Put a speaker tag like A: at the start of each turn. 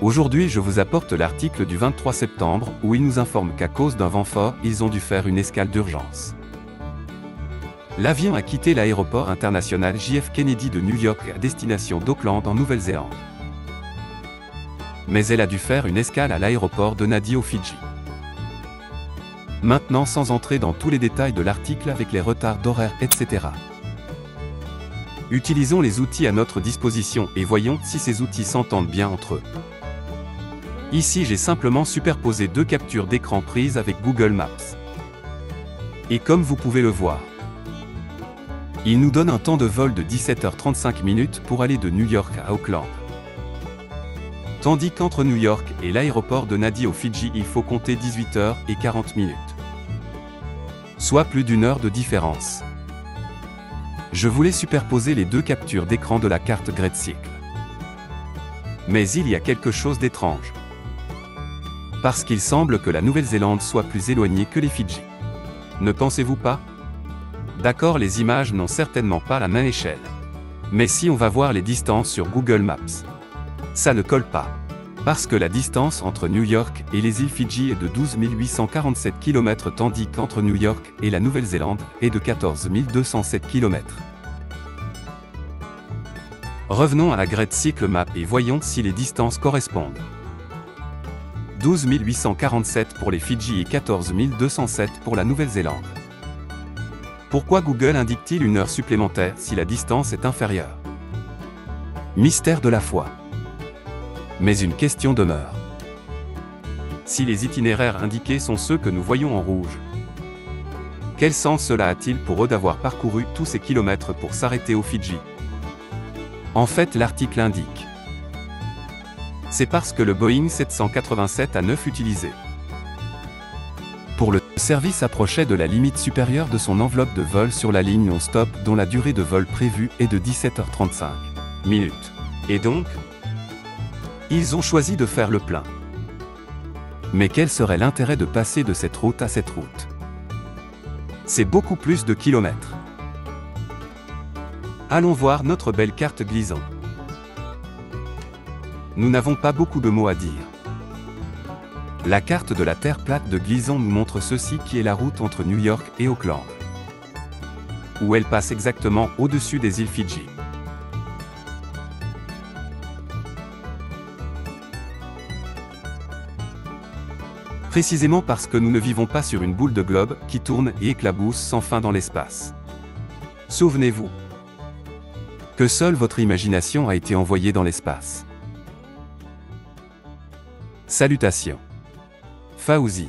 A: Aujourd'hui je vous apporte l'article du 23 septembre où il nous informe qu'à cause d'un vent fort, ils ont dû faire une escale d'urgence. L'avion a quitté l'aéroport international JF Kennedy de New York à destination d'Auckland en Nouvelle-Zélande. Mais elle a dû faire une escale à l'aéroport de Nadi aux Fidji. Maintenant, sans entrer dans tous les détails de l'article avec les retards d'horaire, etc. Utilisons les outils à notre disposition et voyons si ces outils s'entendent bien entre eux. Ici j'ai simplement superposé deux captures d'écran prises avec Google Maps. Et comme vous pouvez le voir, il nous donne un temps de vol de 17h35 pour aller de New York à Auckland. Tandis qu'entre New York et l'aéroport de Nadi aux Fidji il faut compter 18h40, soit plus d'une heure de différence. Je voulais superposer les deux captures d'écran de la carte Great Cycle. Mais il y a quelque chose d'étrange. Parce qu'il semble que la Nouvelle-Zélande soit plus éloignée que les Fidji. Ne pensez-vous pas? D'accord, les images n'ont certainement pas la même échelle. Mais si on va voir les distances sur Google Maps, ça ne colle pas. Parce que la distance entre New York et les îles Fidji est de 12 847 km tandis qu'entre New York et la Nouvelle-Zélande est de 14 207 km. Revenons à la Great Cycle Map et voyons si les distances correspondent. 12 847 pour les Fidji et 14 207 pour la Nouvelle-Zélande. Pourquoi Google indique-t-il une heure supplémentaire si la distance est inférieure? Mystère de la foi. Mais une question demeure. Si les itinéraires indiqués sont ceux que nous voyons en rouge, quel sens cela a-t-il pour eux d'avoir parcouru tous ces kilomètres pour s'arrêter aux Fidji? En fait, l'article indique. C'est parce que le Boeing 787 a 9 utilisé. Pour le service approchait de la limite supérieure de son enveloppe de vol sur la ligne non-stop dont la durée de vol prévue est de 17h35. Et donc, ils ont choisi de faire le plein. Mais quel serait l'intérêt de passer de cette route à cette route? C'est beaucoup plus de kilomètres. Allons voir notre belle carte Glisson. Nous n'avons pas beaucoup de mots à dire. La carte de la Terre plate de Glisson nous montre ceci qui est la route entre New York et Auckland. Où elle passe exactement au-dessus des îles Fidji. Précisément parce que nous ne vivons pas sur une boule de globe qui tourne et éclabousse sans fin dans l'espace. Souvenez-vous que seule votre imagination a été envoyée dans l'espace. Salutations. Fauzi.